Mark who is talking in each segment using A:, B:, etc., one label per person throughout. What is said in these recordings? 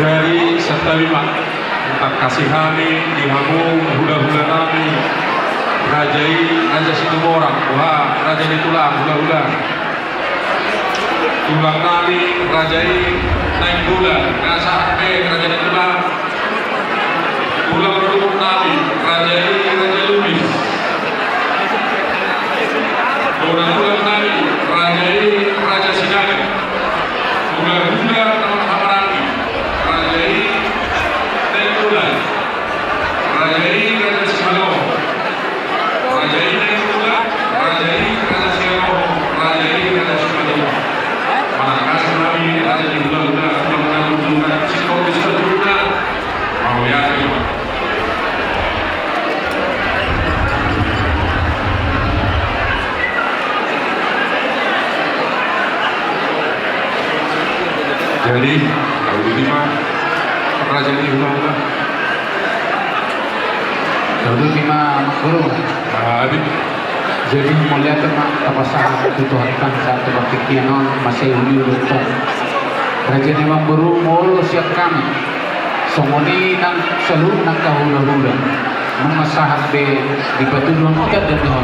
A: Dari setelima tak kasihani dihamung hula-hula nami rajai raja Situmorang wah raja di tulang hula-hula tulang nami rajai naik gula rasa hp raja di tulang tulang rukun nami rajai raja lumis tulang nami rajai raja Sinari hula-hula teman hamarani rajai naik gula rajai raja Simalo rajai naik gula rajai raja Simalo rajai raja Simalo mana kasih nami raja di hula-hula hula-hula sikau bisa hula mau ya jadi kalau di mah raja di hula-hula
B: Lalu lima guru.
A: Jadi
B: Melihat apa sahaja Tuhan satu bakti non masih ulu lutung. Raja memang guru mulu siap kami. Somoni nang seluruh nang kahula-hula. Mengasahat di batu dua muka dan dua.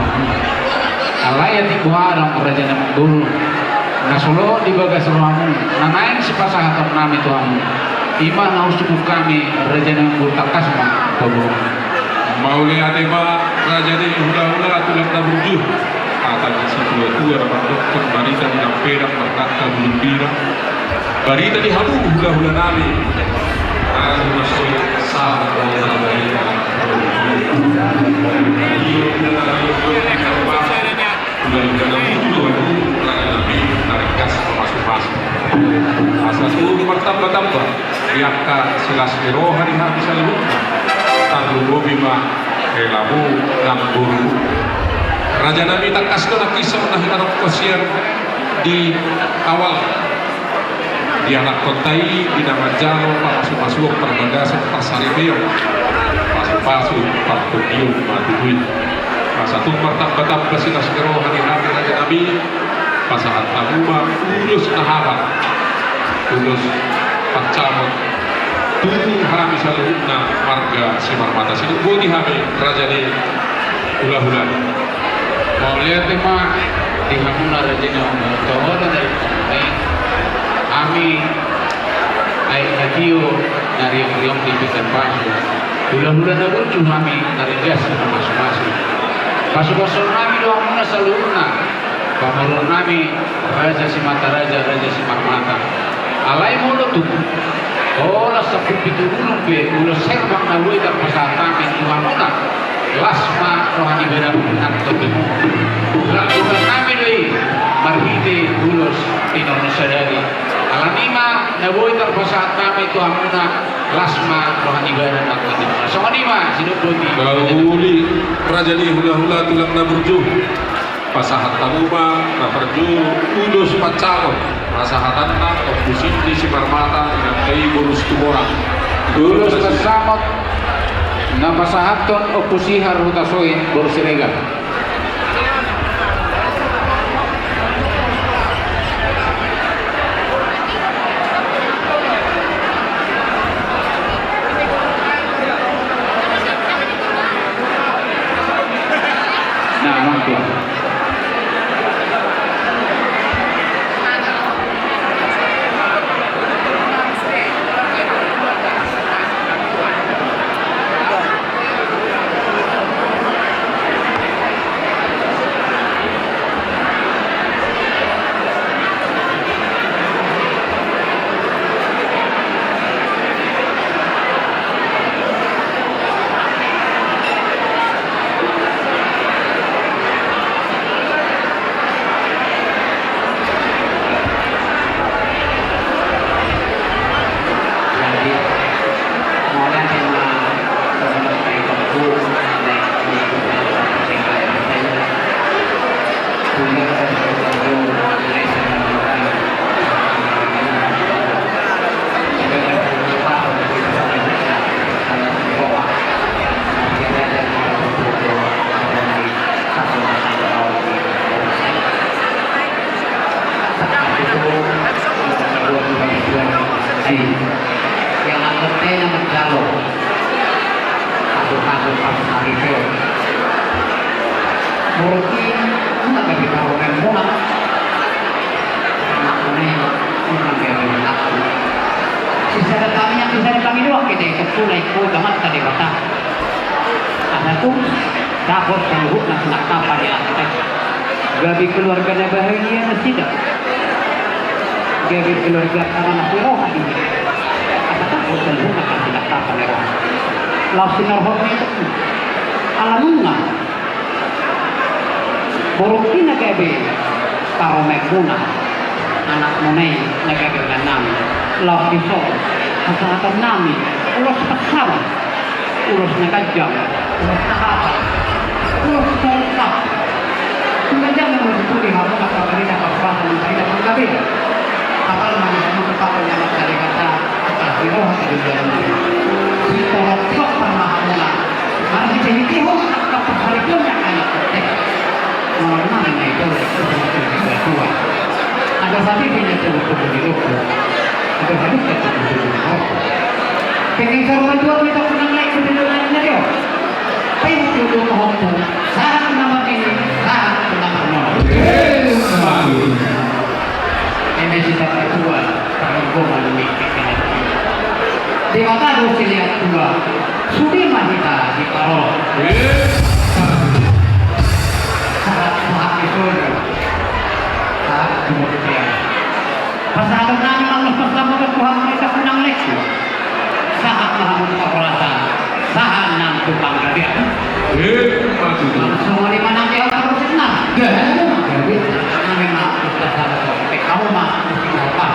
B: Alaya di buharang raja memang guru. Nasulo di bagas ruamu. Nanain si pasahat nami tuamu. Ima naus tubuh kami raja memang guru takas mah babu.
A: mau lihat raja di hula-hula tulang taburju katanya si tua-tua dapat dokter barita di perak berkata belum birang barita di habu hula-hula nami aku masuk sahabat orang barita asas itu bertambah-tambah biarkan silas rohani habis alur Tangguh bima kelabu ngamburu Raja Nabi tak kasih kisah nah hitarok kosian di awal di anak kotai di nama jalo pasu-pasu perbagasa pasaribeo pasu-pasu parkudium matuin satu martab-martab kesilas kerohani hati Raja Nabi pasangan tabuma ulus nahabat ulus pacamot tubuh harami salurna marga Semar Mata sini bodi hami raja di hula-hula
B: Mau lihat tema di hamuna raja nama tohona dari ami ay natio dari yang di pikan pasu hula-hula na lucu kami dari gas masuk-masuk pasu-pasu kami doang muna salurna pamarun kami raja raja Semar Mata alai mulut tubuh Olah sepuluh pitulung pe ulo serbang na luy tak pasata men tuhamuna lasma rohani beda nak tobimu lalu kami luy marhite ulos Indonesia dari alanima na luy tak pasata men tuhamuna lasma rohani beda nak tobimu so anima sinup bodi
A: gauli raja di hula-hula tulang na burju pasahat tamuba na perju ulos pacalon pasahatan na kompusin di Semar Mata dengan kei bonus tumorang
B: Tulus kesamot na pasahaton opusihar hutasoin borsiregal nah mampu pas hari itu mungkin nggak dari kawasan muna anak ini orang yang aku sisa kami doang kita itu sulai ko damat tadi kata ada tuh dapat sanggup nak apa di atas gabi keluarganya bahagia masih tidak gabi keluarga anak rohani ada takut sanggup nak tidak apa di roh lalu rohani itu alamunna borokti na gabi karo meguna anak monay na gabi ganam lalu iso kesehatan nami ulos pasar ulos na kajang ulos na kapal ulos na Kumandang naman ito di hapon at kakalina pagpasa ng sarila ng gabi. Kapal man ang magpapal niya ng sarigata at asiro at kaligyan mo. Ito rakot ang mahamula. Ang hindi ho at kapagsalikon ang anak kote. Mga naman na ito ito sa tuwa. Ang sabihin niya ito ito ni Loko. Ang sabihin niya ito ni Loko. Kaya sa mga tuwa nito ko nang lahat sa nilunan na rin. Ay tutulong mo ko. Saan naman ini? Saan naman mo? Ini kita kedua perempuan memikirkan di mata dosi lihat dua sudi mahita di paro saat menghati surga saat kemudian pasal nami Allah bersama Tuhan mereka menang leksi saat menghambur perasaan saat nang tukang gabian semua di mana dia harus senang jadi memang sudah sampai kamu mah apa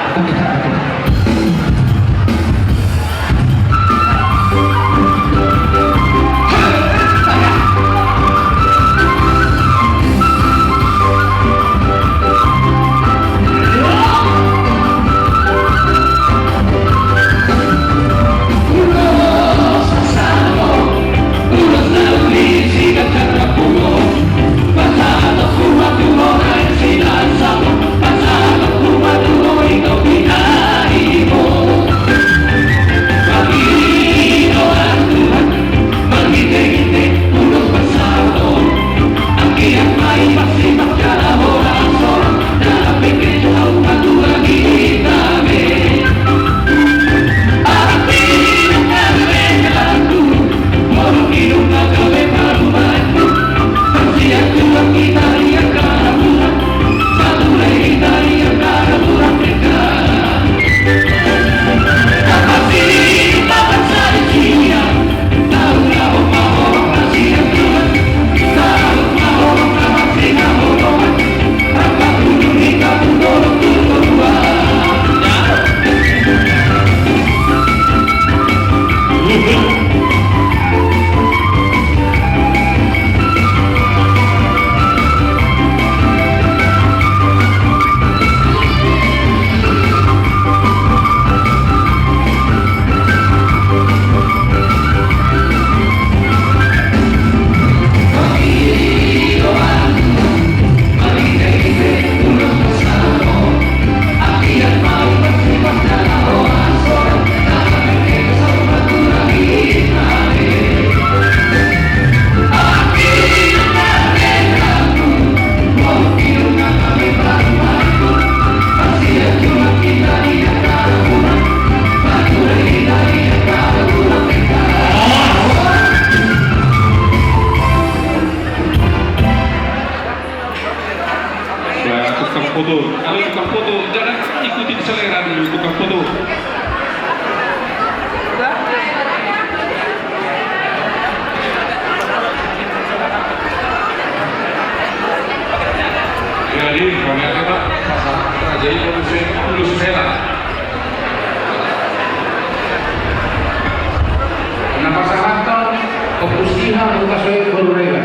A: Kalau tukang foto, jangan ikutin selera dulu tukang foto. Jadi, kami akan pasang jadi lulus sela.
B: Kenapa sangat kepustihan bukan saya berurega.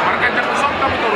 A: Marca Jepusong kamu tuh.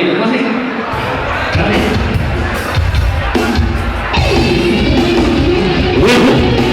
B: musik. Dale.
C: Beautiful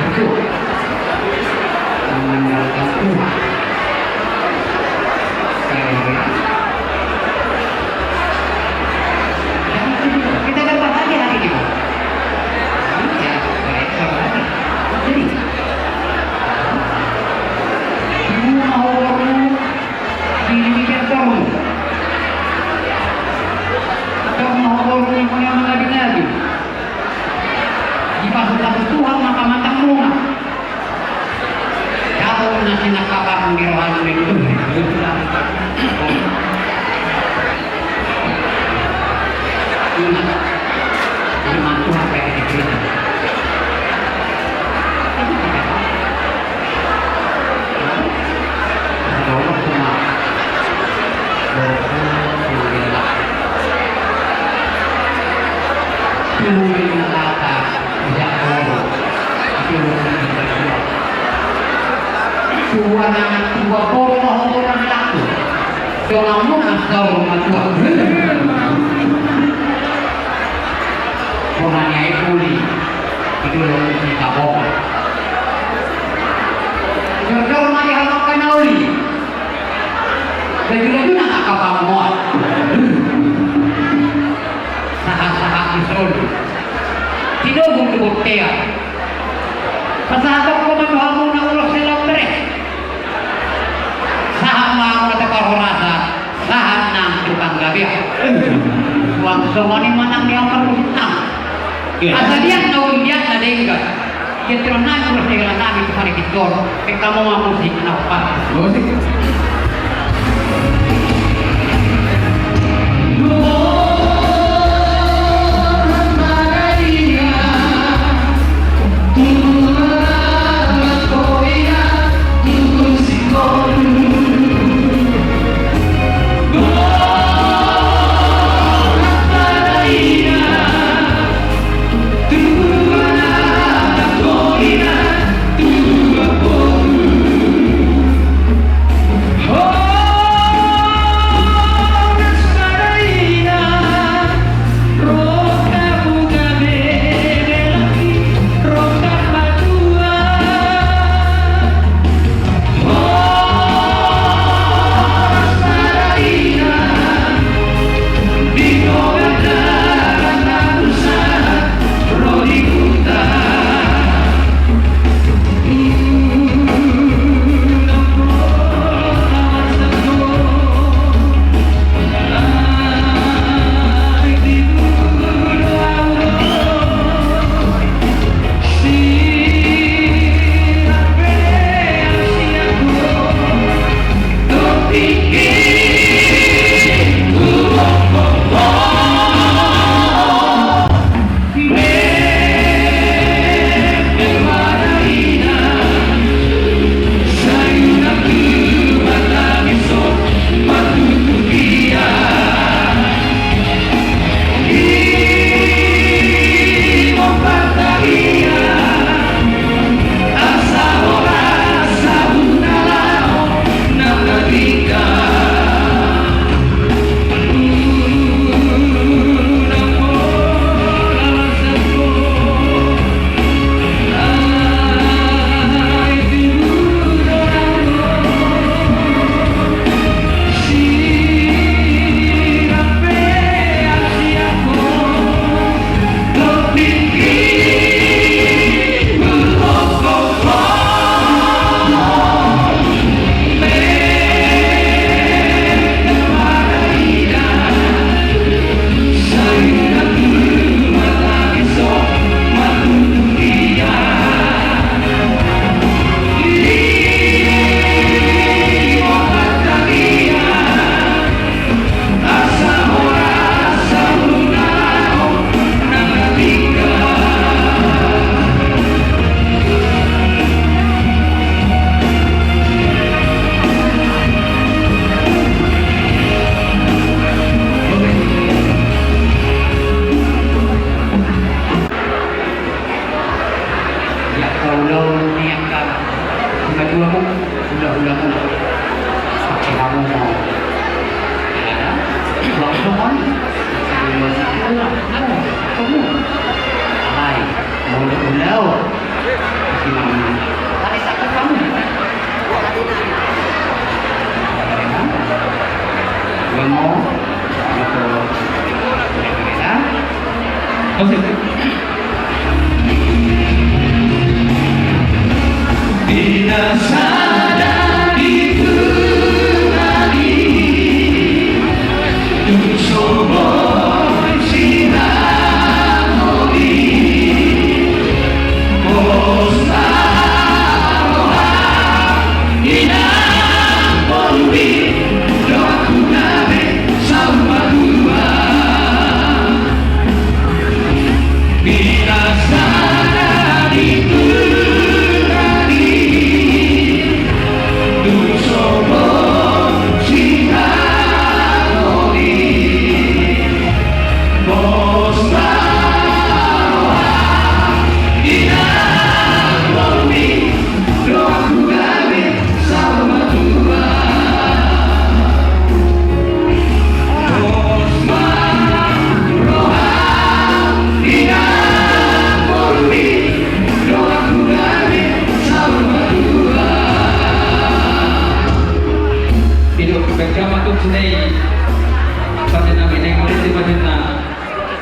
C: itu mengandalkan Tuhan. Kita akan bahagia hari ini. Ya, baik, baik. Jadi, semua orang dirikan kamu. Kamu orang yang punya nabi-nabi. Di masuk Tuhan mata-mata munah. Kalau nasi nakabang di rohani itu. Ini mantu apa yang diberikan? Allah semua. Tuhan kata tidak boleh. Tuhan anak tua bodoh orang laku. Jangan mengasal rumah Tuhan. Orangnya itu itu loh kita bohong. Jauh rumah diharapkan oli. Dan juga itu nak kapal muat. Sahak-sahak isul. Tidak butuh buktian. Pasal ko maghahamu na ulo silang merek. Sahak mga natakar horasa. Sahak ng tukang gabi. Huwag sumani manang niya marusitang. Asa dia naun dia na dengga. Dia terus terus dengan nabi hari kitor. Kamu mau musik apa? Musik.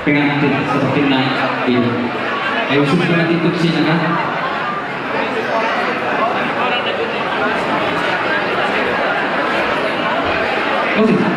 D: pengantin seperti naik ini. Ayo semua nanti ikut sini kan? Oh sih.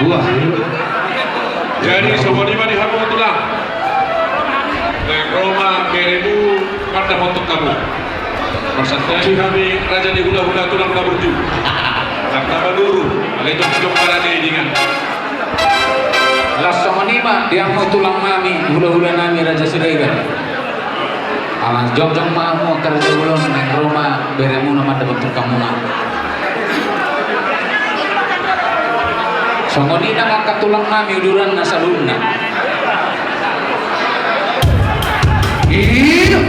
B: Buah.
A: Jadi semua di mana hamu tulang. Dan Roma beremu pada motok kamu. Maksudnya kami raja di hula-hula tulang kabur juga. Karena baluru, alai jom para dengan.
B: Las somanima dia mau tulang mami hula-hula nami raja Siregar. Alang jom mamu kerja ulun neng Roma beremu nama dapat kamu nak. Songonina ngangkat tulang nami uduran nasaluna. Iya.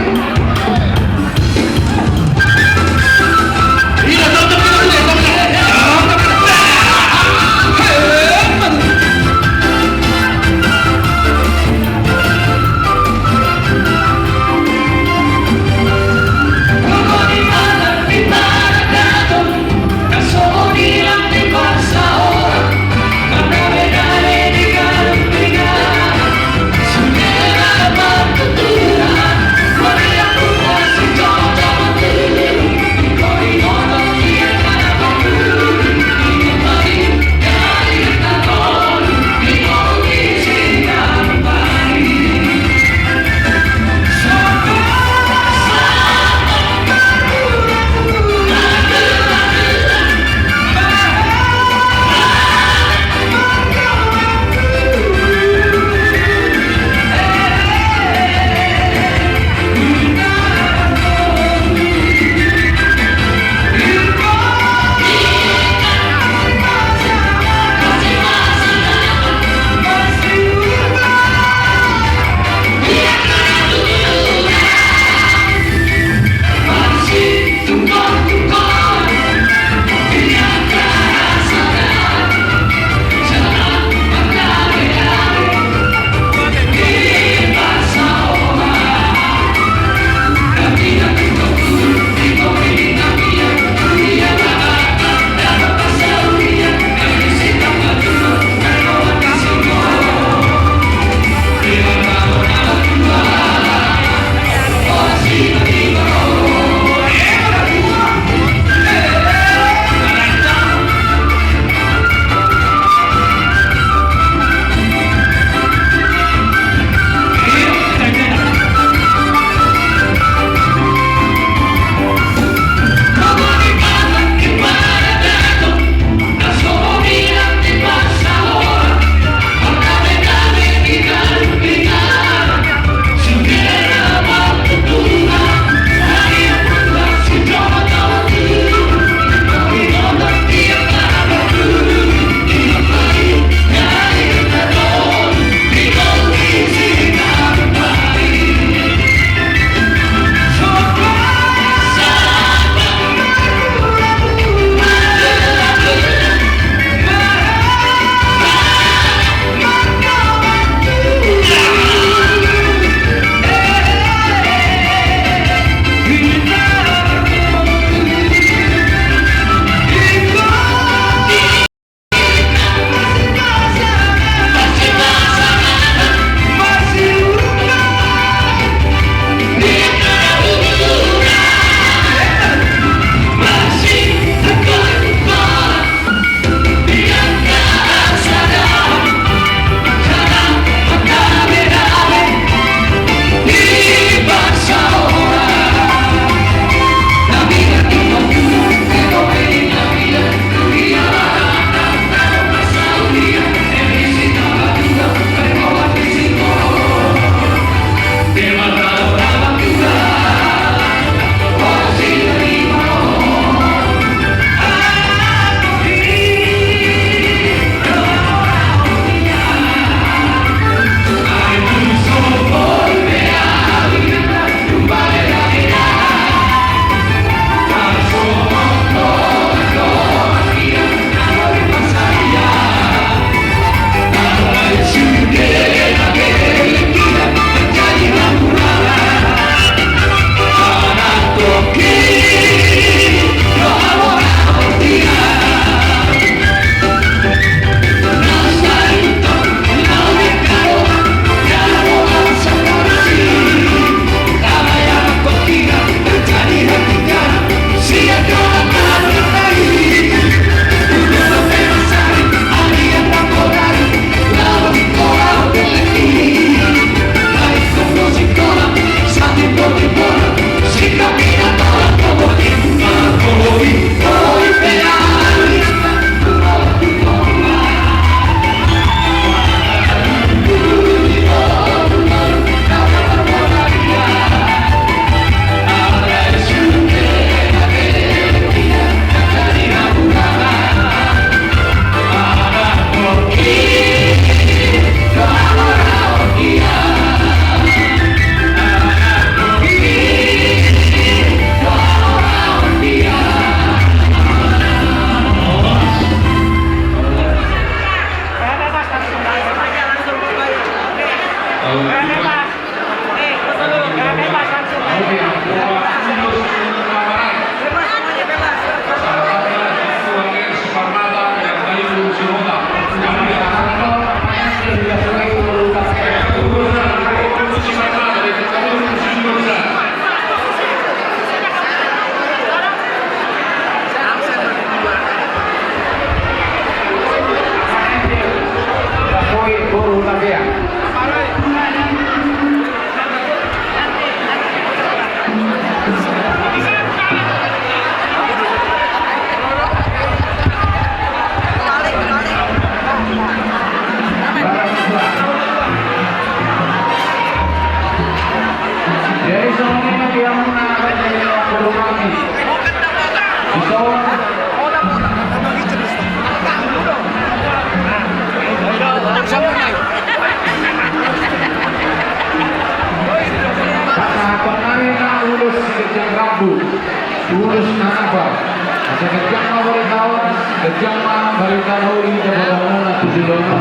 B: Sa kajang mabaritawas, kajang mabaritaw ini dapat na tujulono.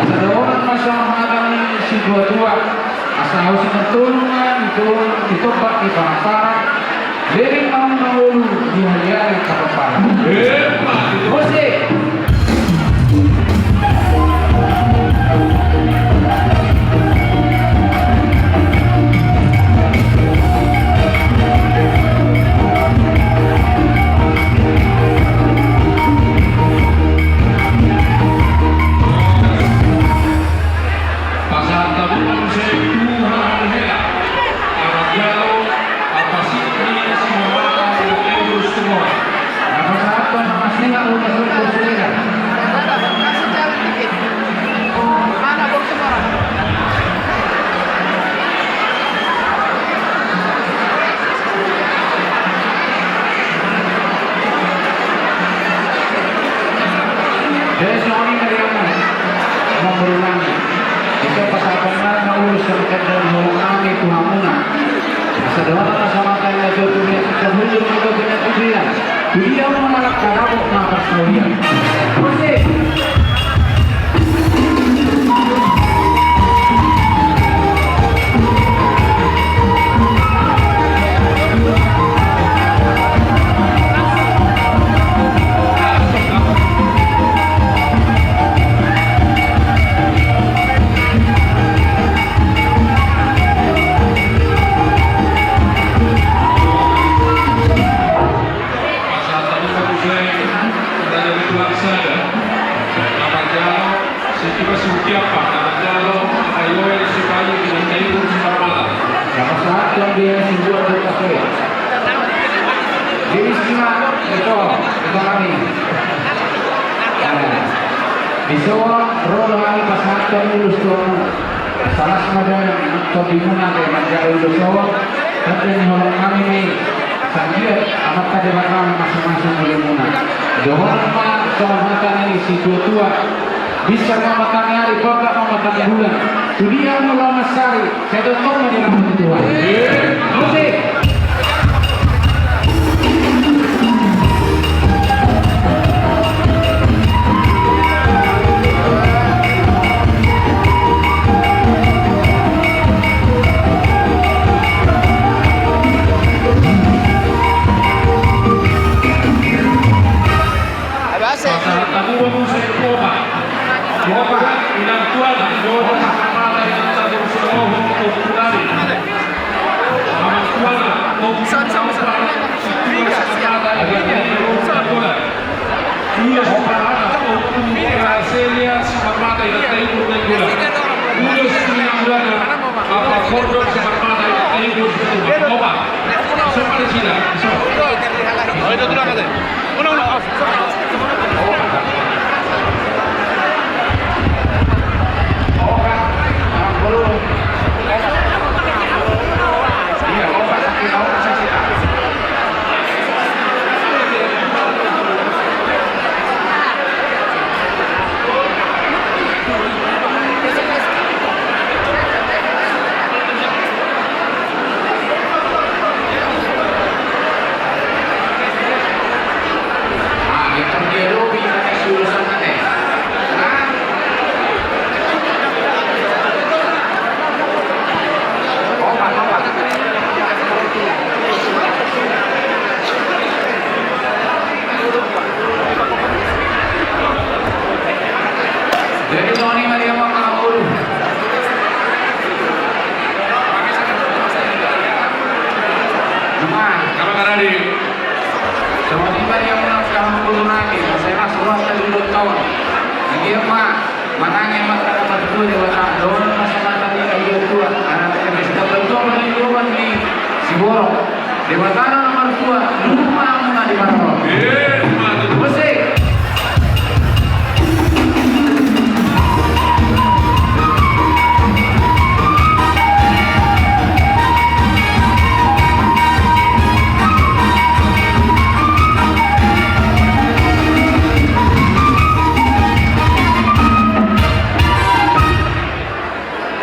B: Asa daonan masyamahagan ni si dua-dua. Asa harus natulungan ito ba iparapara. Liring ang nahulu di hayari kapapara. Jose! Ito pasapan na ulos sa kandang hulungan ito hamuna. Sa dawan na sama tayo na tutuloy at kahulong na ito pinatuloyan. Hindi ako malak karabok na kasawiyan. Jose! Bisawang rolo ang pasahatan ng lusto salas madang pagbimunan kay magkaroon lusto at yung holang kami may sanggit amat kadebatan masing-masing ulimunan doon pa kawamatan ni si tua-tua bisa mamatang hari pagka mamatang bulan dunia mula masari saya tutup menjelang Tuhan musik.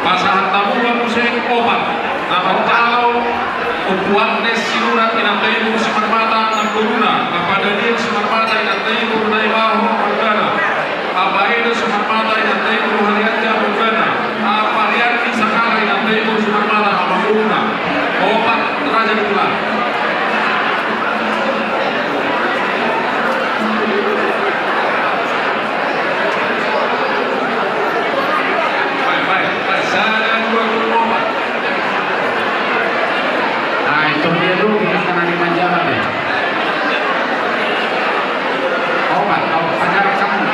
A: Pasahan tamu musik obat. Namun kalau ukuan siluran na timur na ibaho Morgana. Abaino Sumarmada na timur Halianja Morgana. Apariati Sakalay na timur Sumarmada Hamaguna. Opat Raja Dula. Baik. Sana 24.
B: Nah, itu dia dulu yang karena di Manjara deh. Obat, agar kamu.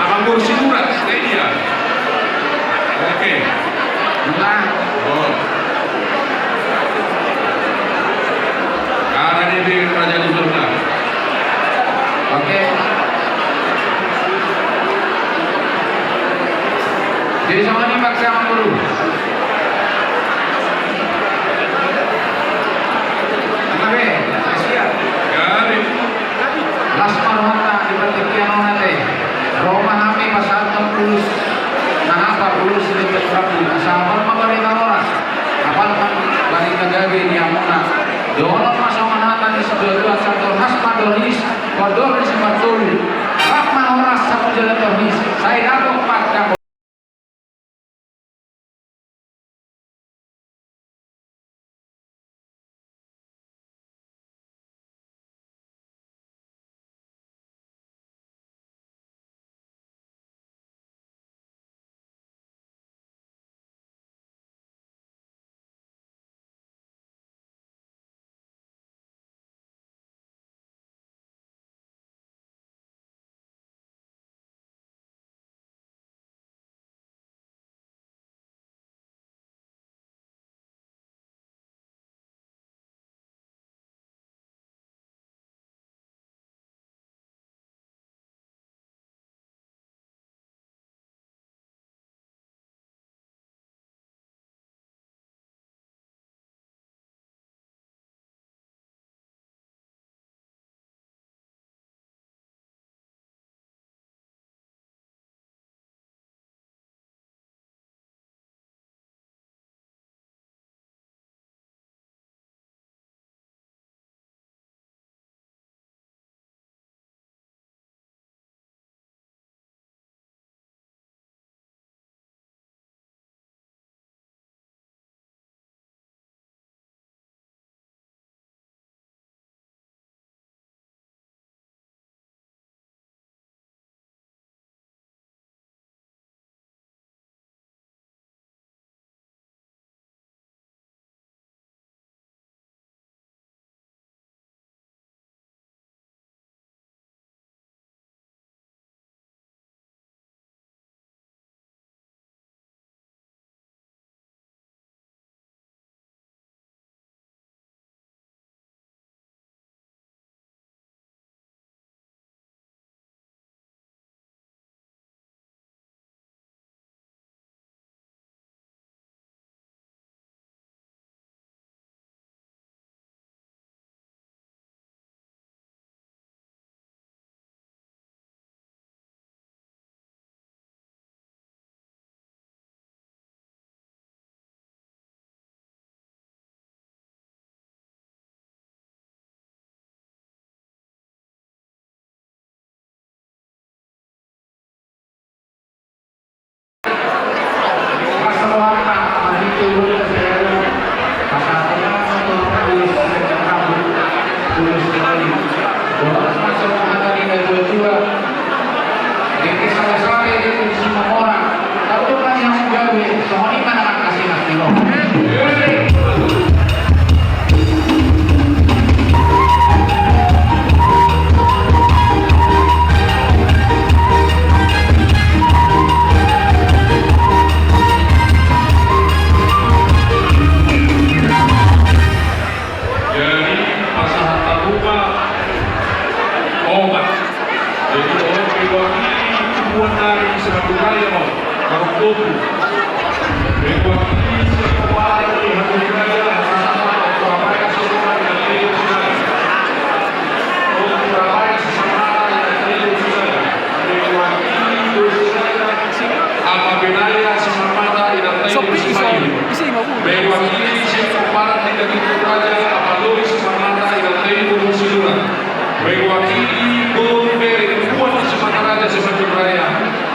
A: Abang kursi urat, kayak dia. Oke.
B: Nah,
A: Oh. Karena ini Raja di surga.
B: oke. Jadi sama ini Pak Siapa dulu. Oke, siap.
A: Gari.
B: Lasmar Honda di Pertikian Onate. Roma Hami pasal 60. Nah, apa dulu sedikit rapi. Asal memberi orang. Apalkan dari negara di Amona. Dono masuk manatan di sebelah satu Hasma Doris. Kodoris Matul. Rahma Horas satu jalan Doris. Saya dapat Pak Dabo.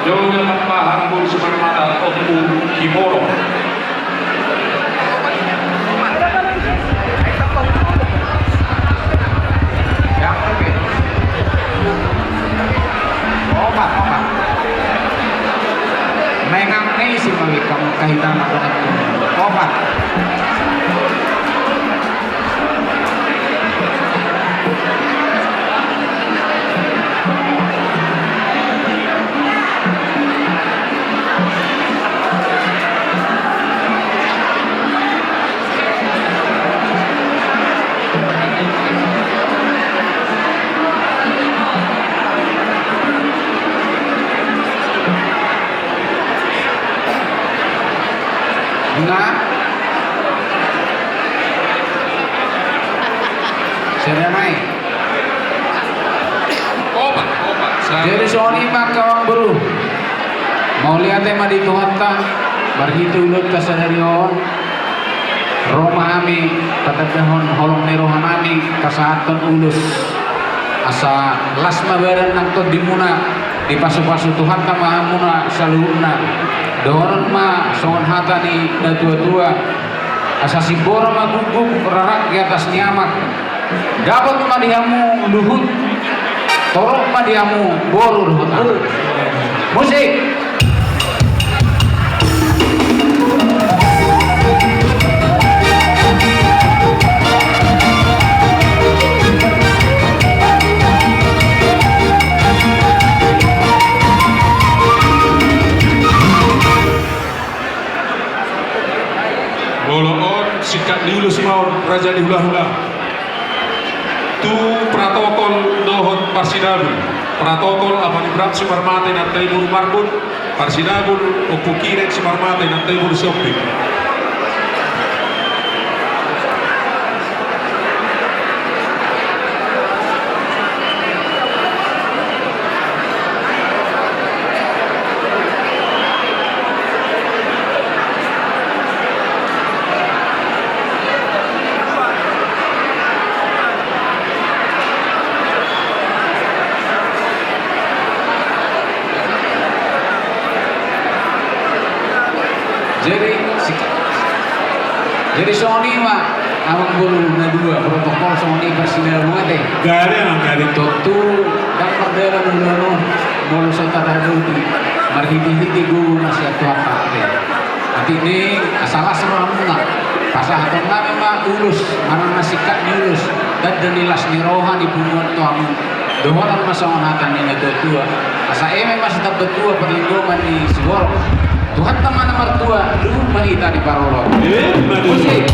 A: Yoga Tambahan Bur Sumarmata Oku Kimoro.
B: Obat. Mengang nih sih bagi kamu kahitan apa obat. Enggak. Seremai.
A: Obat.
B: Jadi Sony mak kawang beru. Mau lihat tema di Tuhatta. Barhitu ulut kasadarion. Roma ami tatadahon holong nerohan ami kasahaton ulus. Asa lasma baran nang to dimuna di pasu-pasu Tuhatta mahamuna saluhuna. Doron ma songon hata ni na tua-tua asa si bora ma guguk rarak di atas nyamak dapat ma dihamu luhut torok ma dihamu boru luhut musik.
A: Boloon sikat diulus mau raja dihula-hula. Tu protokol dohon Parsidabul. Protokol apa di berat Sumarmate na Taibur Marbun. Parsidabul Opukirek Sumarmate na Taibur Sopik. Jadi Sony mah awang bulu na dua protokol Sony Parsidabul mate.
E: Gari
B: Totu dan perdana mulano mulu sota tadudi marhiti-hiti gu masih atu apa te. Ati ini asalah seramuna pasahaton kami mah ulus mana nasikat ulus dan denilas nirohan di punguan tuamu dohonan masongan hatan ni tua asa eme masih tak betua perlindungan di Sigoro Tuhan teman mertua lu mahita di Parolo musik.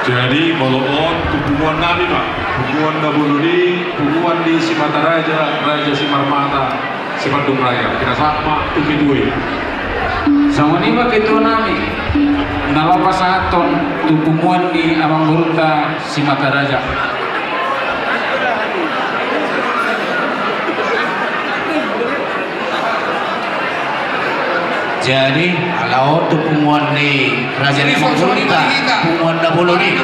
A: Jadi boloon hubungan nabi pak, hubungan Dabuluni, hubungan di Simataraja, Raja Simarmata, Simandung Raya. Kita sama tuki dua.
B: Sama ni ba kito nami nalapasaton tupumuan ni Amang Buruta Simataraja.
C: Jadi kalau tu pengumuman ni Raja Amang Buruta, pengumuman dahulu ni,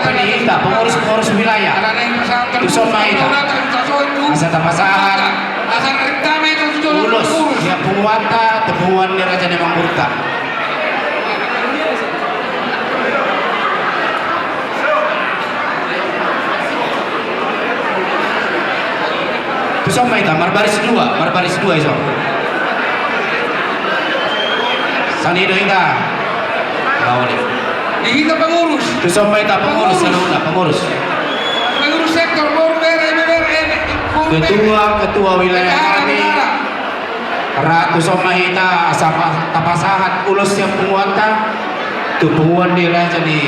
C: penihita, pengurus wilayah, tu sama itu, asa tapasahan, ulus, ya penguata, pengumuman ni Raja Amang Buruta. Tu sama itu, marbaris dua itu. Sanido ita, bawal.
E: Kita pengurus.
C: Tu sampai tak pengurus, pengurus.
E: Pengurus sektor
C: Ketua wilayah kami. Ratu Somahita sama tapasahan ulus yang penguatan tu penguan dia jadi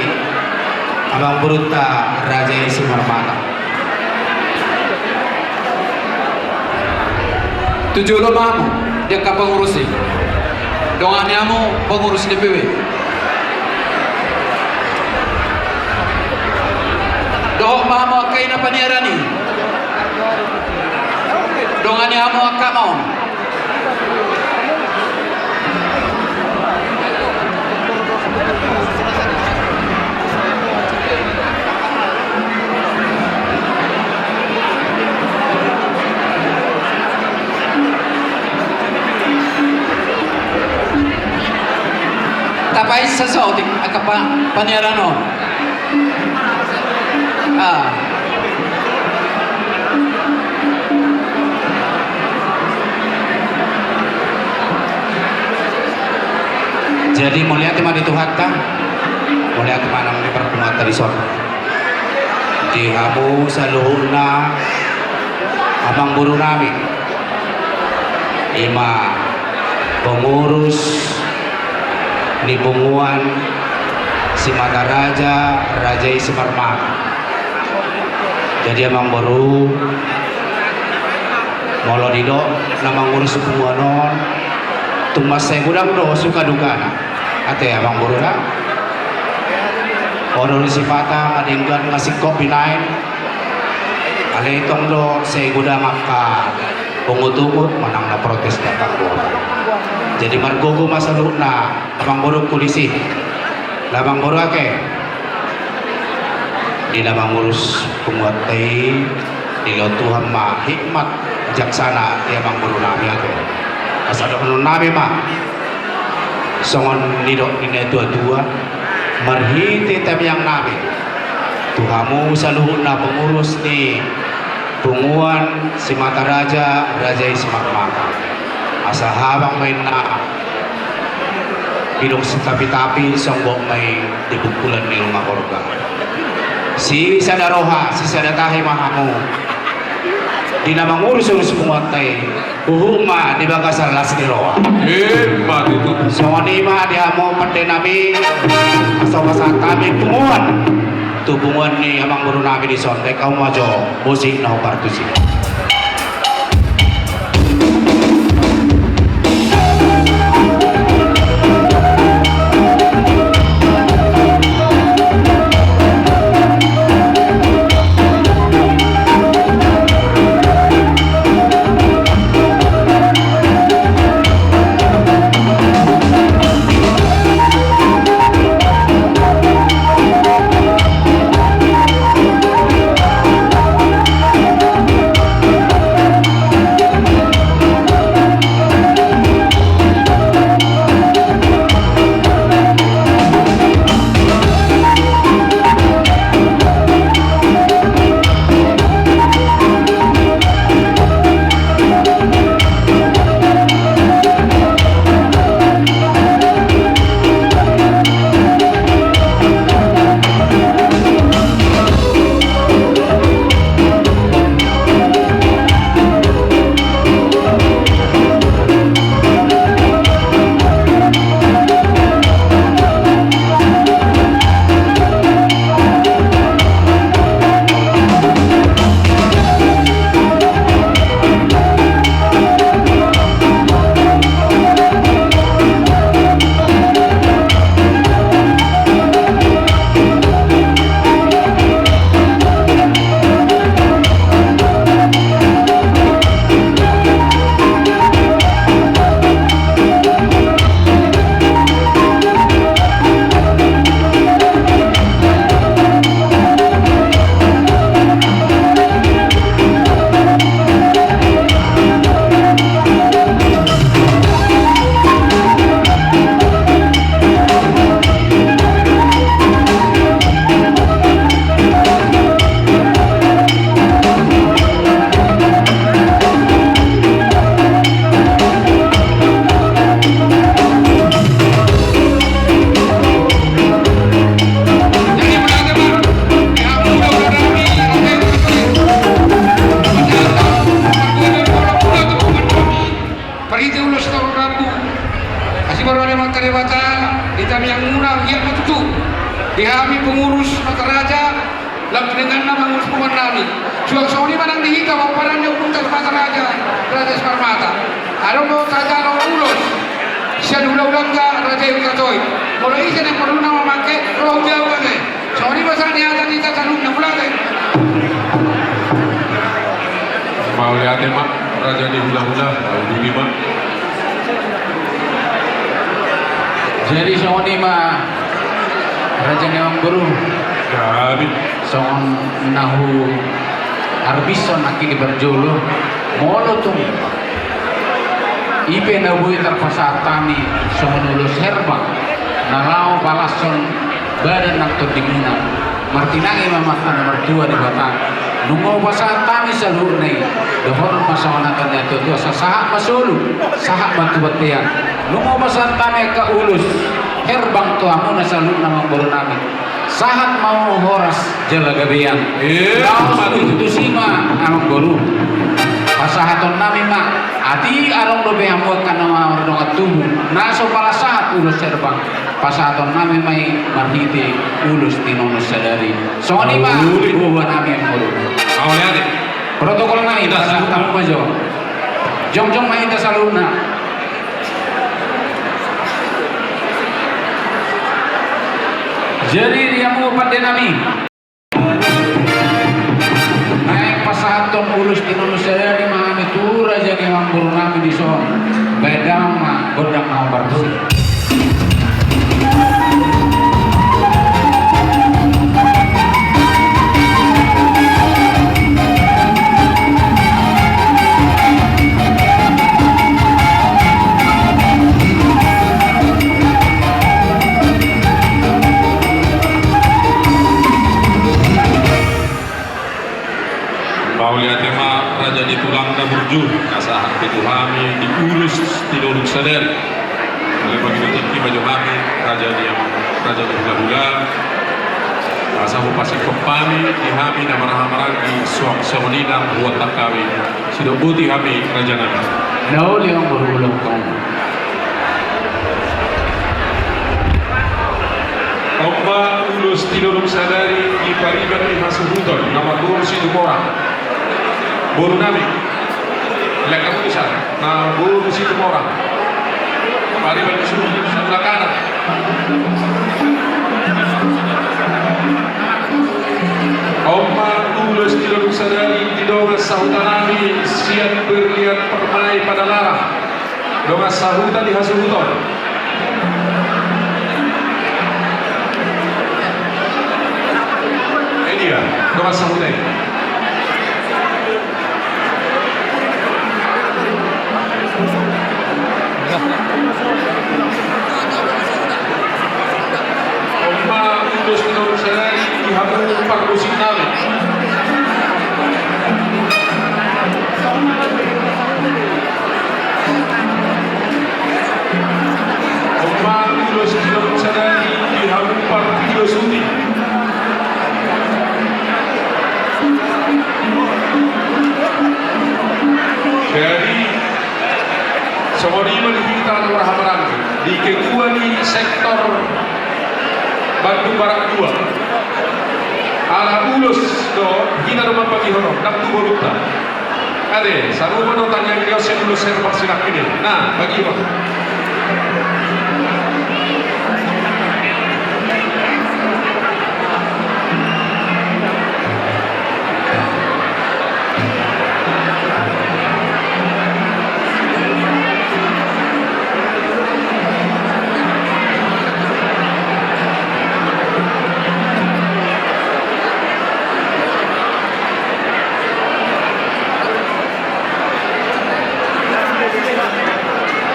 C: Amang Buruta Raja Simarmata.
B: Tujuh lo mamu dia ka pengurusi. Dongannya mo pengurus DPW. Doh mama kay na panirani. Dongannya mo akamon. Tapay sa sotik panirano.
F: Jadi mulia tema di Tuhan kan, mulia kemana di pertemuan tadi sore. Di hamu saluhuna abang buru nami, ima pengurus di Bunguan si Mataraja Rajai Semarmak. Jadi abang baru molo dido nama ngurus Bunguanon tumas saya gudang do suka duka na ate abang baru na orang si Fatang ada yang ngasih kopi naik ale itong do saya gudang maka pengutungut menang na protes datang bola. Jadi margogo masaluk na abang baru polisi labang baru ake di labang ngurus penguatai di lo Tuhan ma hikmat jaksana di abang baru nami ake asal doon nami ma songon nidok ini dua-dua marhiti yang nami Tuhamu saluhun na pengurus ni Bunguan si Mataraja Rajai Semarmak asa habang may na bidong sa tapi-tapi songbok may dibukulan ni rumah korga si sadaroha si sadatahi mahamu di nama ngurus-urus penguatai uhuma di bagasar las di roha
A: Hebat itu.
F: songonima di hamu pande nami asal masa kami Bunguan tu Bunguan ni amang buru nami di sontek kau majo musik nau partusi.
E: Ditami yang murah, iya betul. Dihami pengurus Mataraja, lam dengan nama musliman nami suang soni manang dihita waparan yung putar mata raja Sparmata ada mau saja orang ulos sian ulang ka raja yung katoy kalau isi yang perlu nama make roh jauh kan soni masa niatan kita tanung na pulang
A: mau lihat mak raja di hula-hula dulu mak.
B: Jadi soni mah raja Newang Buru
A: Gabi.
B: song nahu arbison akili berjolo molo tung ipe nahui terpasatami song nulus herbang narao balason badan nakto dimuna martinangi mamakana mertua di batang nungo pasatami salurnay dohon masawanatan yato to sa sahak masulu sahak batu batian nungo pasatami ka ulus herbang to amo na salur na magboro namin sahat mau horas jalagabian laos tutusima amang guru pasahaton nami mak ati arong dobe hambuat kana marong atubu naso pala sahat ulus herbang pasahaton nami may marhiti ulus tinonos sadari soni ma buwa nami ang guru
A: Mau lihat deh.
B: protokol na ita sa tamu majo jong ma ita sa luna jadi dia mau pada nami naik pasahaton ulus tinunus sadari mahami tu raja Newang Buru nami di son bedang ma godang nomor
A: Mau lihat tema raja di tulang dan burju kasahan itu kami diurus tinurun sadar oleh begitu tinggi baju kami raja di hula-hula asa bupasi kepami di kami nama rahamarang di suam semenina buat tak kami sudah buti kami raja nami
B: nauli ang berulang kong
A: Omba ulus tinurun sadari di pariban di Hasuhuton nama kursi orang Buru nami, lihat kamu bisa. Nah, buru di situ orang. Mari bagi suruh di sebelah kanan. Oma ulus tidak sadari di dongas sahutan nami siap berlihat permai pada larang. Dongas sahutan di Hasuhuton. Ini dia, dongas sahutan. Oma ulus tinurun sadari di hamil parkusin nami. Oma ulus tinurun sadari di hamil parkusin. Jadi semua di kita Rahamarang di kedua di sektor Bandung Barat 2 ala ulus do kita rumah pagi hono nak tu boruta ade saruma do tanya dia sen ulus serba sinak ini nah bagi hono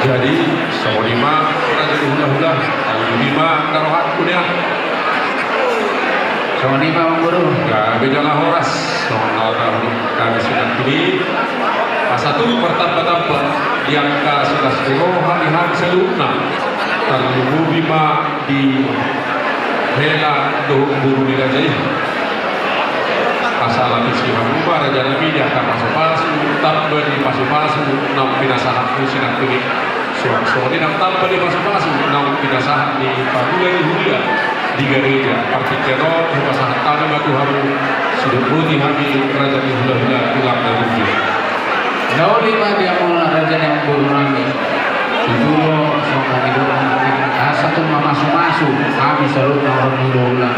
A: jadi sama lima raja di hula-hula lima karohat kunia
B: soni ma ang guru
A: gak beda lah horas sama kami sudah kini satu pertama-tama yang sudah sekolah hari-hari seluna terlalu bima di hela do buru di raja ini pasal lagi si Hamumba raja nabi dia akan pasu-pasu tambah di pasu-pasu enam pinasahan sinak kini suami nak tambah di pasu-pasu enam pinasahan di pagula di hulia di gereja partikeno rumah tanah batu haru sudah budi kami kerajaan hula-hula pulang dari bumi.
B: Naulima dia mula raja yang berunami. Itu sama hidup satu masuk kami selalu orang muda.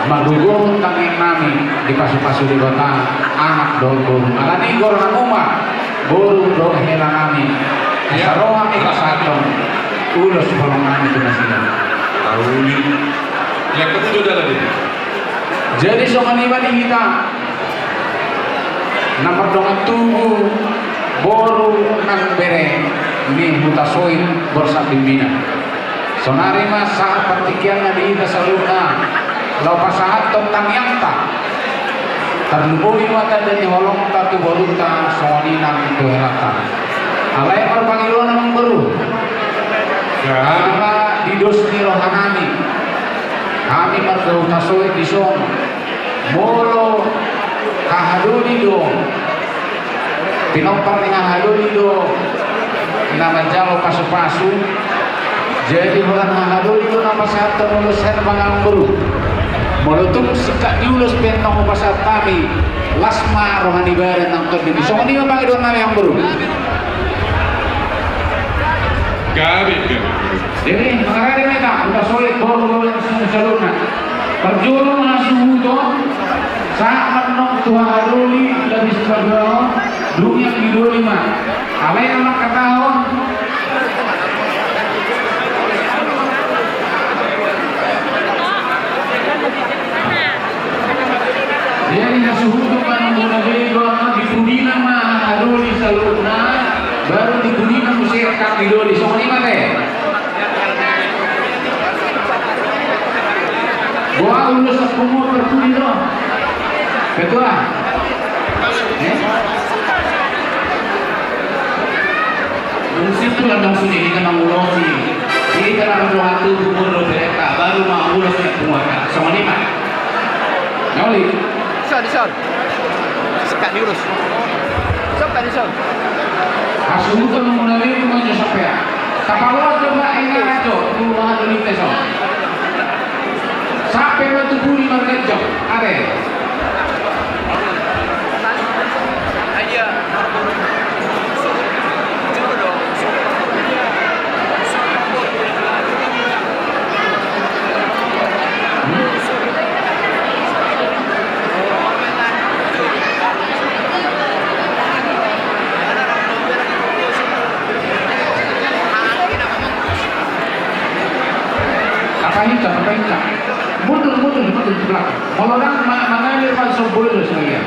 B: Magugur kami nami di pasu-pasu di kota anak dong. Alani gorong rumah burung dong helang kami. Saroa ikasaton ulos bolong kami itu nasi.
A: Tauli yang ketujuh adalah ini.
B: Jadi soalnya di kita nomor dongan tubuh boru nang bere ni mutasoin borsa bimbina. Sonari mas saat partikian di kita saluna lau pasahat tentang yang tak terlebih mata dan nyolong tatu boruta soalnya nang itu heratan. Alai perpangiluan nang baru. Karena di dos ni rohanami kami margau tasoy di son molo kahaduli do pinompar dengan haduli do nama jalo pasu-pasu jadi bukan haduli do nama satu molo ser bangang baru molo tum sikak diulus pentong pasar kami lasma rohani badan nang terdiri so ini memang itu nama yang baru
A: Garit.
B: jadi mengarah mereka udah solid baru saluna perjuangan nasuhu to saat menong Tuhan haduli lebih sebagai dunia di 25 alai anak katahon jadi nasuhu to kan muna gego di budina mah haduli saluna baru di budina musik kang idoli so ni mate gua ulus umur berpudi loh betul lah
C: Prinsip itu landang sini kita mengulosi. Kita nak berdoa tu umur mereka baru mau ulos yang keluarga. Sama ni mah.
B: nyoli
E: Disal. Sekat diurus. Sekat disal.
B: asuhu to mengenali kumanya sampai kapalot coba enggak aja tuhan dulu teso sampai waktu buri mereka ada
E: Aja.
B: apa hincang mundur ke belakang kalau orang mengalir masuk boleh sekalian